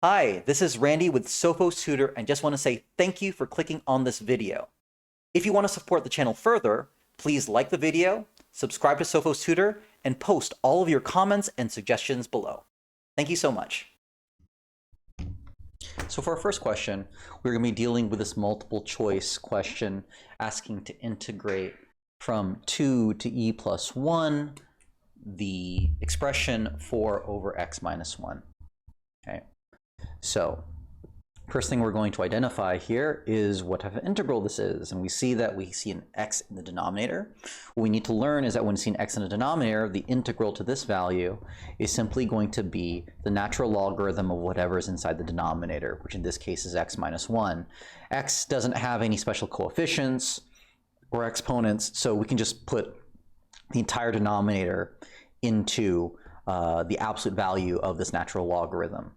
Hi, this is Randy with Sophos Tutor and just want to say thank you for clicking on this video. If you want to support the channel further, please like the video, subscribe to Sophos Tutor, and post all of your comments and suggestions below. Thank you so much. So for our first question, we're going to be dealing with this multiple choice question asking to integrate from 2 to e plus 1 the expression 4 over x minus 1. Okay. So first thing we're going to identify here is what type of integral this is. And we see an x in the denominator. What we need to learn is that when we see an x in the denominator, the integral to this value is simply going to be the natural logarithm of whatever is inside the denominator, which in this case is x minus 1. X doesn't have any special coefficients or exponents, so we can just put the entire denominator into the absolute value of this natural logarithm.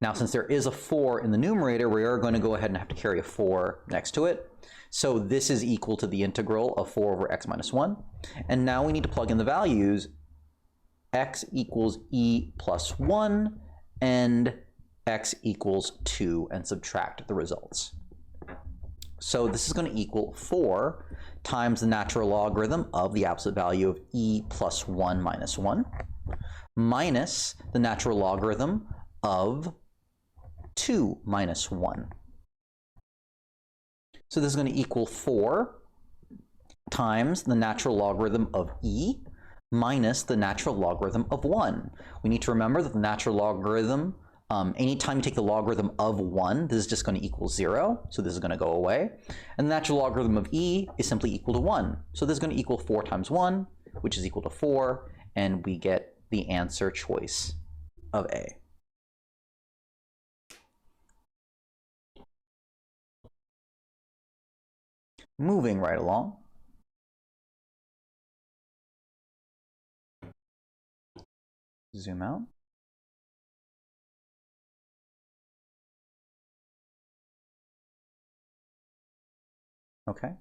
Now, since there is a 4 in the numerator, we are going to go ahead and have to carry a 4 next to it. So this is equal to the integral of 4 over x minus 1. And now we need to plug in the values. X equals e plus 1 and x equals 2 and subtract the results. So this is going to equal 4 times the natural logarithm of the absolute value of e plus 1 minus 1 minus the natural logarithm of 2 minus 1. So this is going to equal 4 times the natural logarithm of e minus the natural logarithm of 1. We need to remember that the natural logarithm, anytime you take the logarithm of 1, this is just going to equal 0. So this is going to go away. And the natural logarithm of e is simply equal to 1. So this is going to equal 4 times 1, which is equal to 4. And we get the answer choice of A. Moving right along. Zoom out. Okay.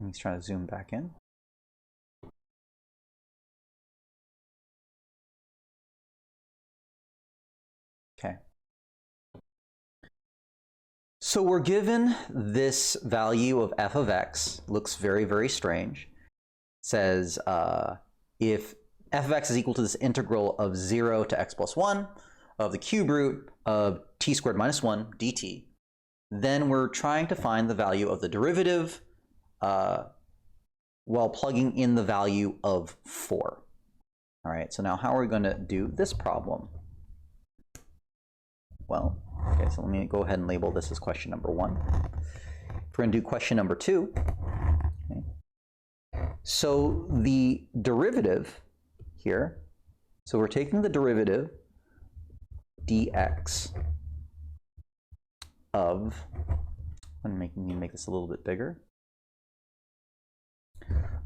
Let's try to zoom back in. Okay. So we're given this value of f of x. Looks very, very strange. It says if f of x is equal to this integral of 0 to x plus 1 of the cube root of t squared minus 1 dt, then we're trying to find the value of the derivative while plugging in the value of 4. All right, so now how are we going to do this problem? Well, okay, so let me go ahead and label this as question number 1. If we're going to do question number 2, okay, so the derivative here, so we're taking the derivative dx of, I'm going to make this a little bit bigger,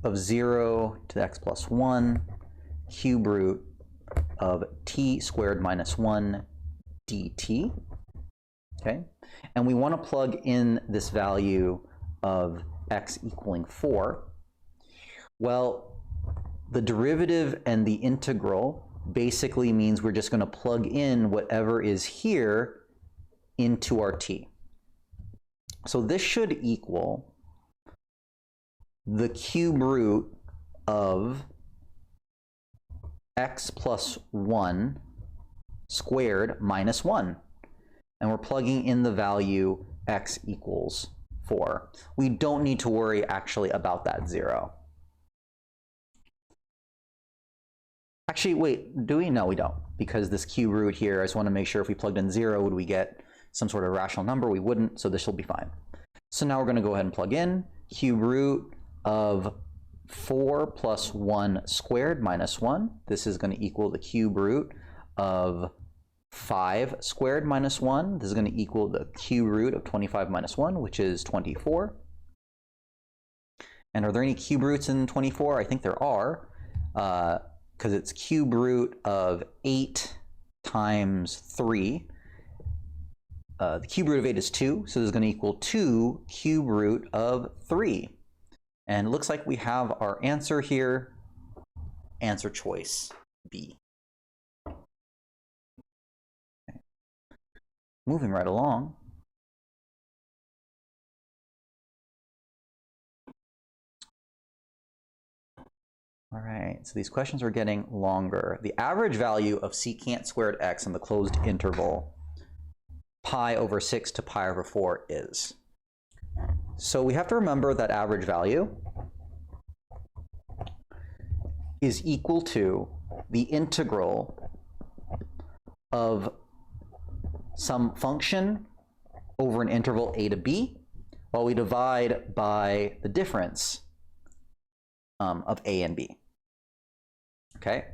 of 0 to x plus 1 cube root of t squared minus 1 dt, okay? And we want to plug in this value of x equaling 4. Well, the derivative and the integral basically means we're just going to plug in whatever is here into our t. So this should equal the cube root of x plus 1 squared minus 1. And we're plugging in the value x equals 4. We don't need to worry actually about that 0. Actually, wait, do we? No, we don't. Because this cube root here, I just want to make sure if we plugged in 0, would we get some sort of rational number? We wouldn't, so this will be fine. So now we're going to go ahead and plug in cube root of 4 plus 1 squared minus 1. This is going to equal the cube root of 5 squared minus 1. This is going to equal the cube root of 25 minus 1, which is 24. And are there any cube roots in 24? I think there are, because it's cube root of 8 times 3. The cube root of 8 is 2, so this is going to equal 2 cube root of 3. And it looks like we have our answer here, answer choice B. Moving right along. All right, so these questions are getting longer. The average value of secant squared x in the closed interval pi over 6 to pi over 4 is. So we have to remember that average value is equal to the integral of some function over an interval a to b, while we divide by the difference of a and b. Okay,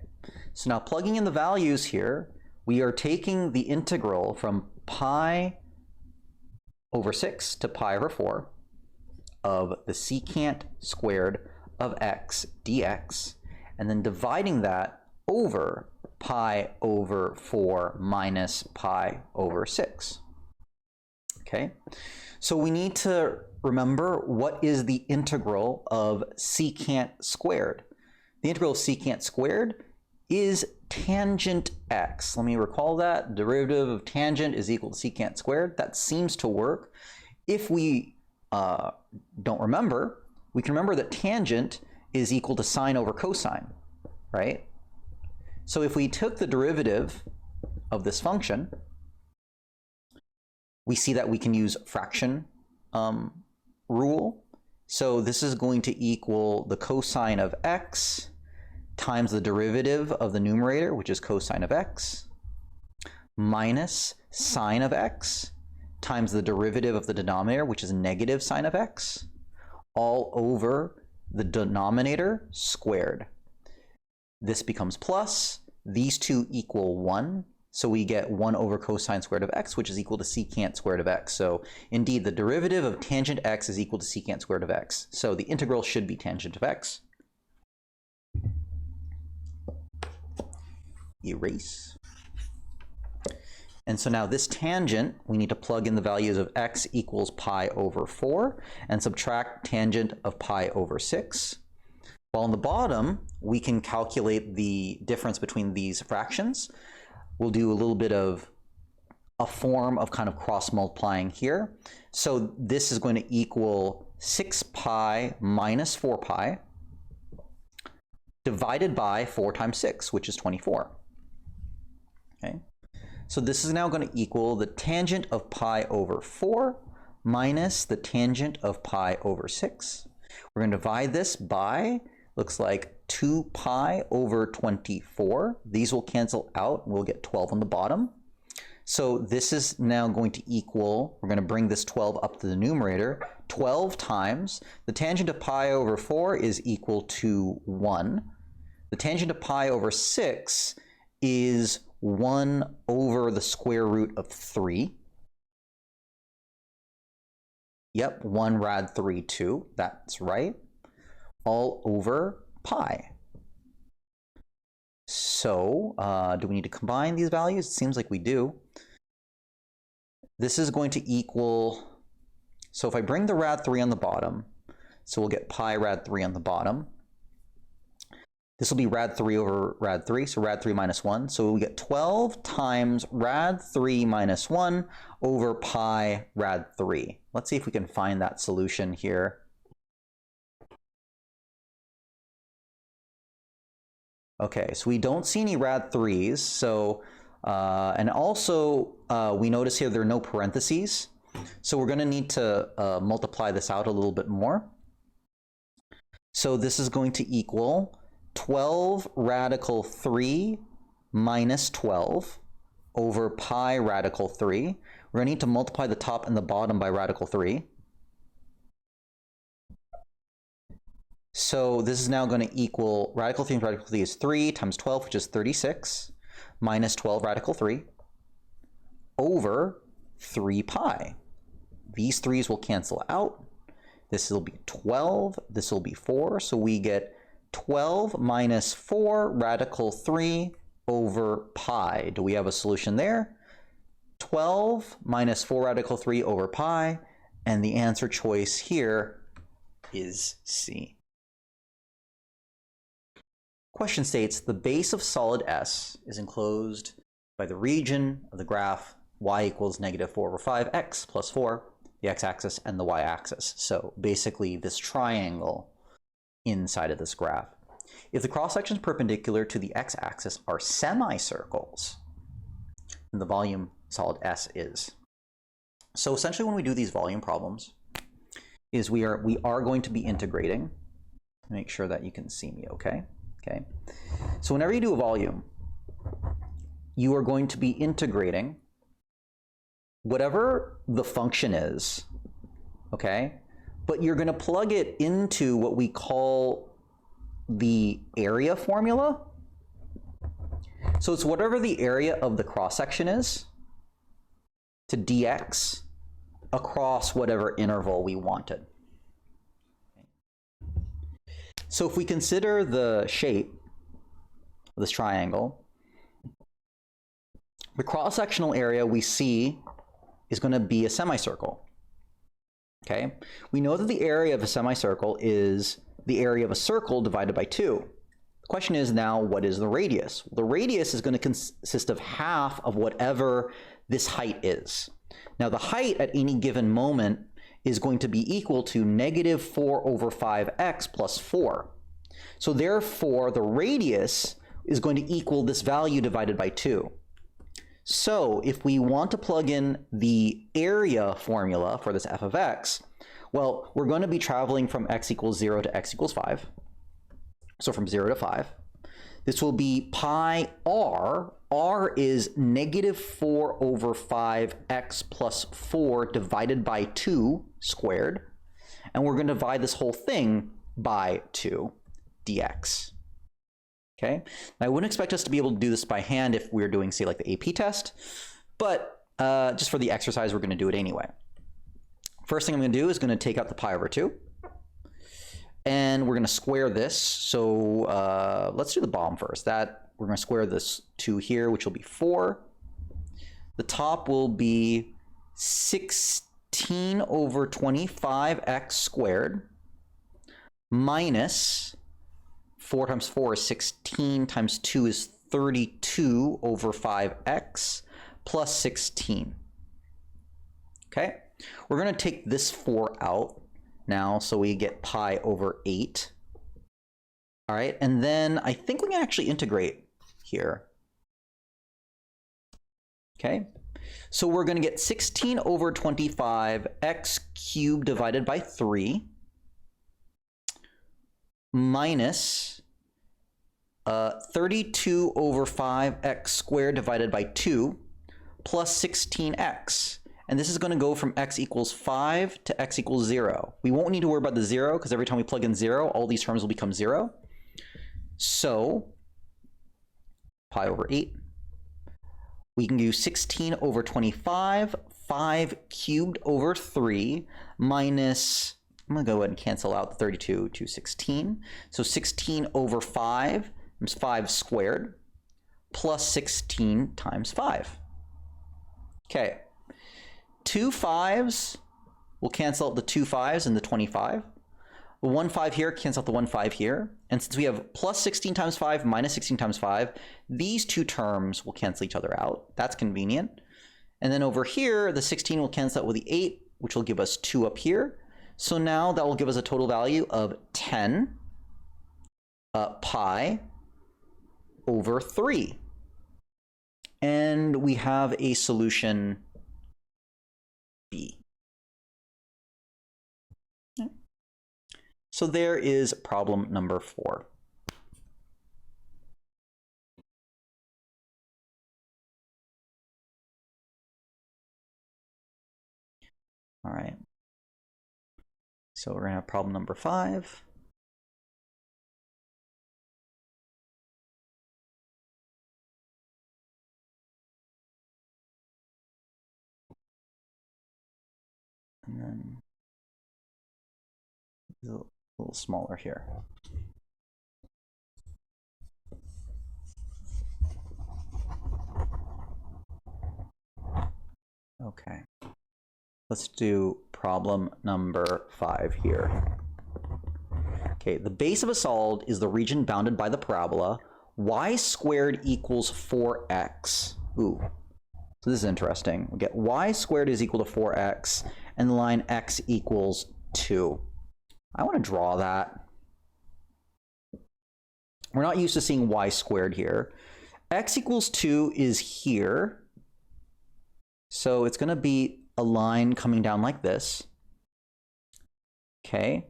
so now plugging in the values here, we are taking the integral from pi over 6 to pi over 4 of the secant squared of x dx, and then dividing that over pi over 4 minus pi over 6. Okay, so we need to remember what is the integral of secant squared. The integral of secant squared is tangent x. Let me recall that. Derivative of tangent is equal to secant squared. That seems to work. If we don't remember, we can remember that tangent is equal to sine over cosine, right? So if we took the derivative of this function, we see that we can use fraction rule. So this is going to equal the cosine of x times the derivative of the numerator, which is cosine of x, minus sine of x times the derivative of the denominator, which is negative sine of x, all over the denominator squared. This becomes plus. These two equal 1. So we get 1 over cosine squared of x, which is equal to secant squared of x. So indeed, the derivative of tangent x is equal to secant squared of x. So the integral should be tangent of x. Erase. And so now this tangent, we need to plug in the values of x equals pi over 4 and subtract tangent of pi over 6. While on the bottom, we can calculate the difference between these fractions. We'll do a little bit of a form of kind of cross multiplying here. So this is going to equal 6 pi minus 4 pi divided by 4 times 6, which is 24. Okay. So this is now going to equal the tangent of pi over 4 minus the tangent of pi over 6. We're going to divide this by, looks like 2 pi over 24. These will cancel out. We'll get 12 on the bottom. So this is now going to equal, we're going to bring this 12 up to the numerator, 12 times the tangent of pi over 4 is equal to 1. The tangent of pi over 6 is 1 over the square root of 3. Yep, 1 rad 3, 2. That's right. All over pi. So do we need to combine these values? It seems like we do. This is going to equal, so if I bring the rad 3 on the bottom, so we'll get pi rad 3 on the bottom. This will be rad 3 over rad 3, so rad 3 minus 1. So we get 12 times rad 3 minus 1 over pi rad 3. Let's see if we can find that solution here. Okay, so we don't see any rad 3s, so, and also we notice here there are no parentheses, so we're going to need to multiply this out a little bit more. So this is going to equal 12 radical 3 minus 12 over pi radical 3. We're going to need to multiply the top and the bottom by radical 3. So this is now going to equal radical 3 times radical 3 is 3 times 12, which is 36, minus 12 radical 3 over 3 pi. These 3's will cancel out. This will be 12. This will be 4. So we get 12 minus 4 radical 3 over pi. Do we have a solution there? 12 minus 4 radical 3 over pi. And the answer choice here is C. Question states, the base of solid S is enclosed by the region of the graph y equals -4/5, x plus 4, the x-axis and the y-axis. So basically this triangle inside of this graph. If the cross-sections perpendicular to the x-axis are semicircles, then the volume solid S is. So essentially when we do these volume problems, is we are going to be integrating. Make sure that you can see me okay. Okay. So whenever you do a volume, you are going to be integrating whatever the function is, okay? But you're going to plug it into what we call the area formula. So it's whatever the area of the cross-section is to dx across whatever interval we wanted. So if we consider the shape of this triangle, the cross-sectional area we see is going to be a semicircle. Okay? We know that the area of a semicircle is the area of a circle divided by 2. The question is now, what is the radius? The radius is going to consist of half of whatever this height is. Now the height at any given moment is going to be equal to -4/5x plus 4. So therefore, the radius is going to equal this value divided by 2. So if we want to plug in the area formula for this f of x, well, we're going to be traveling from x equals 0 to x equals 5. So from 0 to 5. This will be pi r. R is -4/5x plus 4 divided by 2 squared. And we're going to divide this whole thing by 2 dx. Okay, now I wouldn't expect us to be able to do this by hand if we were doing, say, like the AP test, but just for the exercise, we're going to do it anyway. First thing I'm going to do is going to take out the pi over 2, and we're going to square this. So let's do the bottom first. We're going to square this 2 here, which will be 4. The top will be 16/25x squared minus 4 times 4 is 16 times 2 is 32/5x plus 16. Okay, we're going to take this 4 out now, so we get pi over 8. All right, and then I think we can actually integrate here. Okay, so we're going to get 16/25x cubed divided by 3 minus 32/5x squared divided by 2 plus 16x. And this is going to go from x equals 5 to x equals 0. We won't need to worry about the 0 because every time we plug in 0, all these terms will become 0. So pi over 8. We can do 16/25, 5 cubed over 3 minus, I'm going to go ahead and cancel out the 32 to 16. So 16/5 times 5 squared plus 16 times 5. Okay, 2 5s will cancel out the 2 5s and the 25. The 1 5 here cancels out the 1 5 here. And since we have plus 16 times 5 minus 16 times 5, these two terms will cancel each other out. That's convenient. And then over here, the 16 will cancel out with the 8, which will give us 2 up here. So now that will give us a total value of 10 pi over 3. And we have a solution B. So there is problem number 4. All right. So we're going to have problem number 5. And then a little smaller here. Okay. Let's do problem number 5 here. Okay, the base of a solid is the region bounded by the parabola y squared equals 4x. Ooh, So this is interesting. We get y squared is equal to 4x, and the line x equals 2. I want to draw that. We're not used to seeing y squared here. X equals 2 is here. So it's going to be a line coming down like this. Okay.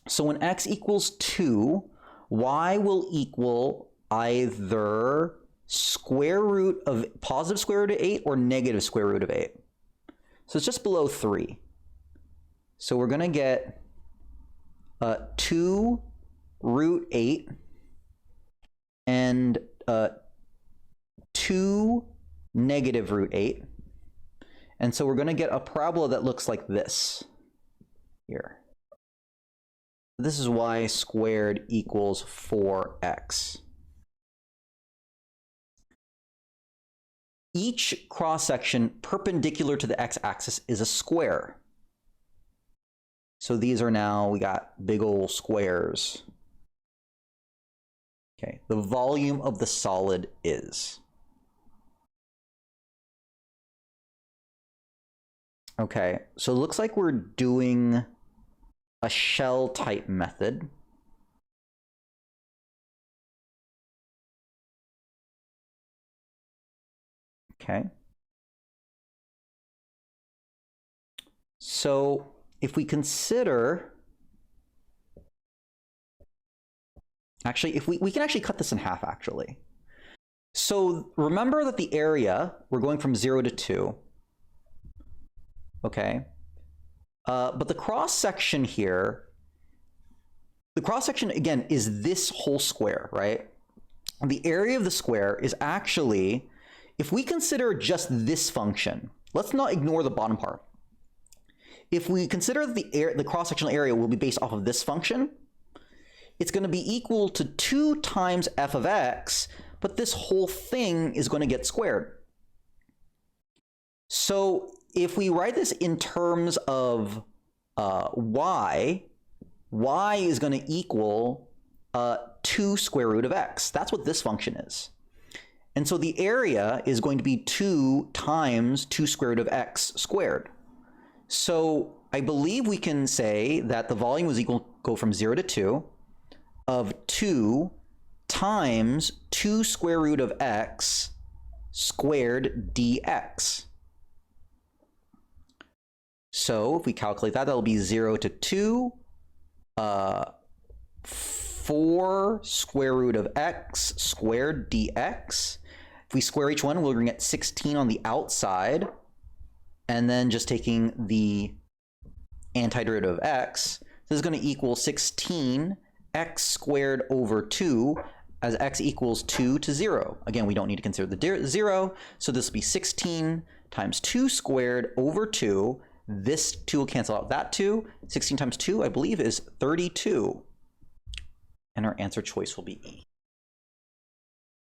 So when x equals 2, y will equal either square root of positive square root of 8 or negative square root of 8. So it's just below 3. So we're going to get 2 root 8 and 2 negative root 8. And so we're going to get a parabola that looks like this here. This is y squared equals 4x. Each cross-section perpendicular to the x-axis is a square. So these are now, we got big old squares. Okay, the volume of the solid is. Okay, so it looks like we're doing a shell type method. Okay. So if we consider, actually, if we can actually cut this in half, actually. So remember that the area, we're going from 0 to 2. Okay. But the cross-section here, the cross-section, again, is this whole square, right? And the area of the square is actually, if we consider just this function, let's not ignore the bottom part. If we consider that the cross-sectional area will be based off of this function, it's going to be equal to 2 times f of x, but this whole thing is going to get squared. So if we write this in terms of y is going to equal 2 square root of x. That's what this function is. And so the area is going to be 2 times 2 square root of x squared. So I believe we can say that the volume is equal, go from 0 to 2, of 2 times 2 square root of x squared dx. So if we calculate that, that'll be 0 to 2, 4 square root of x squared dx. If we square each one, we're going to get 16 on the outside. And then just taking the antiderivative of x, this is going to equal 16 x squared over 2 as x equals 2 to 0. Again, we don't need to consider the 0, so this will be 16 times 2 squared over 2. This 2 will cancel out that 2. 16 times 2, I believe, is 32. And our answer choice will be E.